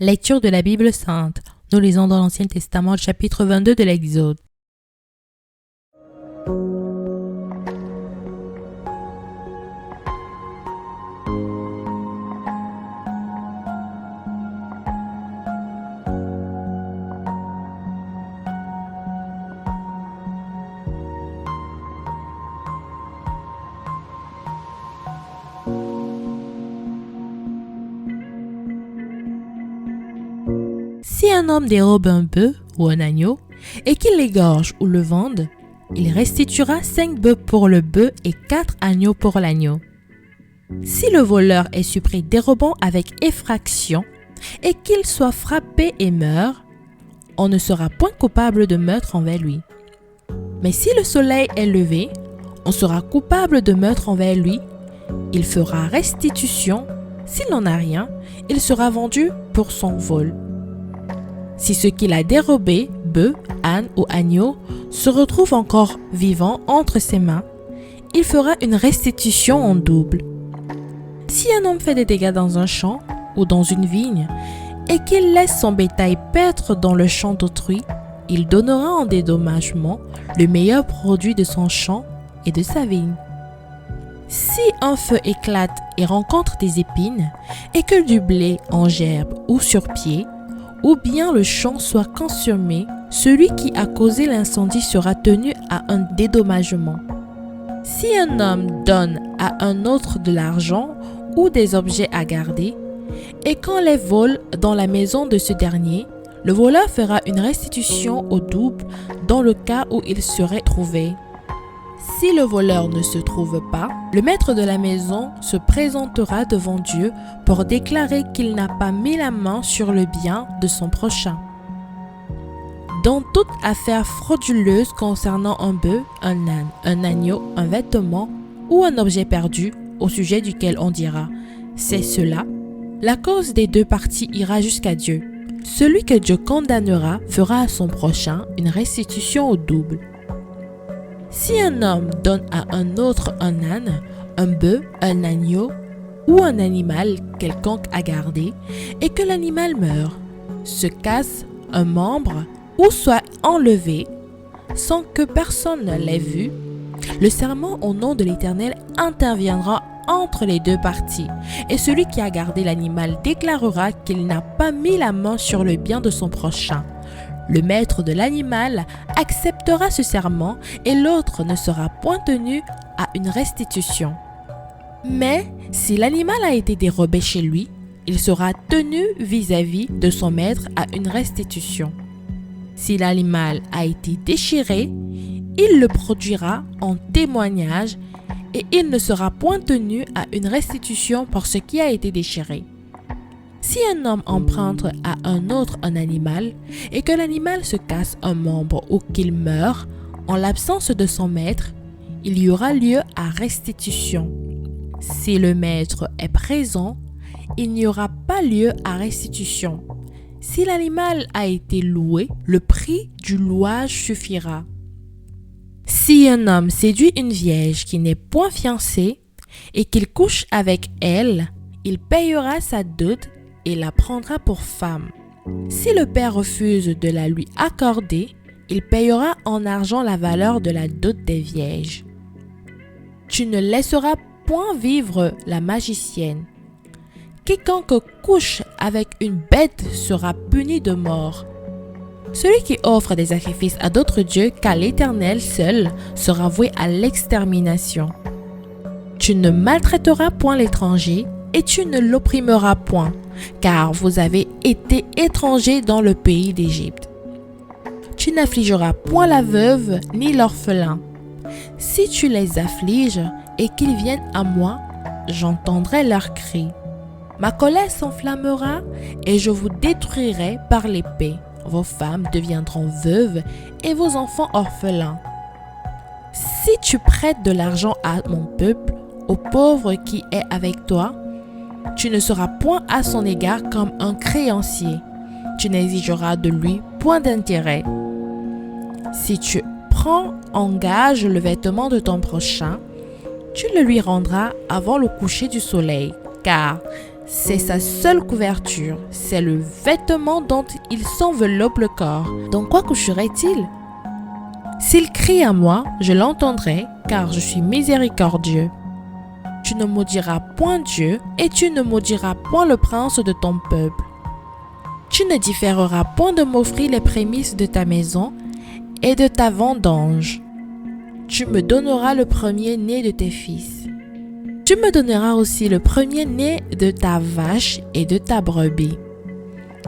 Lecture de la Bible sainte. Nous lisons dans l'Ancien Testament le chapitre 22 de l'Exode. Si un homme dérobe un bœuf ou un agneau et qu'il l'égorge ou le vende, il restituera 5 bœufs pour le bœuf et 4 agneaux pour l'agneau. Si le voleur est surpris dérobant avec effraction et qu'il soit frappé et meurt, on ne sera point coupable de meurtre envers lui. Mais si le soleil est levé, on sera coupable de meurtre envers lui. Il fera restitution. S'il n'en a rien, il sera vendu pour son vol. Si ce qu'il a dérobé, bœuf, âne ou agneau, se retrouve encore vivant entre ses mains, il fera une restitution en double. Si un homme fait des dégâts dans un champ ou dans une vigne, et qu'il laisse son bétail paître dans le champ d'autrui, il donnera en dédommagement le meilleur produit de son champ et de sa vigne. Si un feu éclate et rencontre des épines, et que du blé en gerbe ou sur pied, ou bien le champ soit consumé, celui qui a causé l'incendie sera tenu à un dédommagement. Si un homme donne à un autre de l'argent ou des objets à garder, et qu'on les vole dans la maison de ce dernier, le voleur fera une restitution au double dans le cas où il serait trouvé. Si le voleur ne se trouve pas, le maître de la maison se présentera devant Dieu pour déclarer qu'il n'a pas mis la main sur le bien de son prochain. Dans toute affaire frauduleuse concernant un bœuf, un âne, un agneau, un vêtement ou un objet perdu, au sujet duquel on dira « c'est cela », la cause des deux parties ira jusqu'à Dieu. Celui que Dieu condamnera fera à son prochain une restitution au double. Si un homme donne à un autre un âne, un bœuf, un agneau ou un animal quelconque à garder, et que l'animal meurt, se casse un membre ou soit enlevé sans que personne ne l'ait vu, le serment au nom de l'Éternel interviendra entre les deux parties, et celui qui a gardé l'animal déclarera qu'il n'a pas mis la main sur le bien de son prochain. Le maître de l'animal acceptera ce serment et l'autre ne sera point tenu à une restitution. Mais si l'animal a été dérobé chez lui, il sera tenu vis-à-vis de son maître à une restitution. Si l'animal a été déchiré, il le produira en témoignage et il ne sera point tenu à une restitution pour ce qui a été déchiré. Si un homme emprunte à un autre un animal et que l'animal se casse un membre ou qu'il meurt, en l'absence de son maître, il y aura lieu à restitution. Si le maître est présent, il n'y aura pas lieu à restitution. Si l'animal a été loué, le prix du louage suffira. Si un homme séduit une vierge qui n'est point fiancée et qu'il couche avec elle, il payera sa dot et la prendra pour femme. Si le père refuse de la lui accorder, il payera en argent la valeur de la dot des vierges. Tu ne laisseras point vivre la magicienne. Quiconque couche avec une bête sera puni de mort. Celui qui offre des sacrifices à d'autres dieux qu'à l'Éternel seul sera voué à l'extermination. Tu ne maltraiteras point l'étranger et tu ne l'opprimeras point, car vous avez été étrangers dans le pays d'Égypte. Tu n'affligeras point la veuve ni l'orphelin. Si tu les affliges et qu'ils viennent à moi, j'entendrai leurs cris. Ma colère s'enflammera et je vous détruirai par l'épée. Vos femmes deviendront veuves et vos enfants orphelins. Si tu prêtes de l'argent à mon peuple, au pauvre qui est avec toi, tu ne seras point à son égard comme un créancier. Tu n'exigeras de lui point d'intérêt. Si tu prends en gage le vêtement de ton prochain, tu le lui rendras avant le coucher du soleil, car C'est sa seule couverture, c'est le vêtement dont il s'enveloppe le corps. Dans quoi coucherait-il? S'il crie à moi, je l'entendrai, car je suis miséricordieux. Tu ne maudiras point Dieu, et tu ne maudiras point le prince de ton peuple. Tu ne différeras point de m'offrir les prémices de ta maison et de ta vendange. Tu me donneras le premier-né de tes fils. Tu me donneras aussi le premier-né de ta vache et de ta brebis.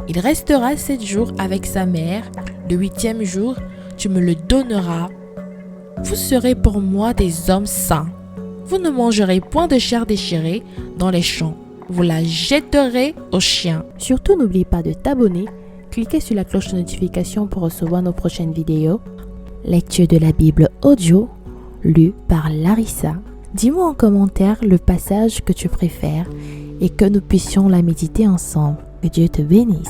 Il restera 7 jours avec sa mère. Le 8e jour, tu me le donneras. Vous serez pour moi des hommes saints. Vous ne mangerez point de chair déchirée dans les champs. Vous la jetterez aux chiens. Surtout, n'oublie pas de t'abonner. Cliquez sur la cloche de notification pour recevoir nos prochaines vidéos. Lecture de la Bible audio, lue par Larissa. Dis-moi en commentaire le passage que tu préfères et que nous puissions la méditer ensemble. Que Dieu te bénisse.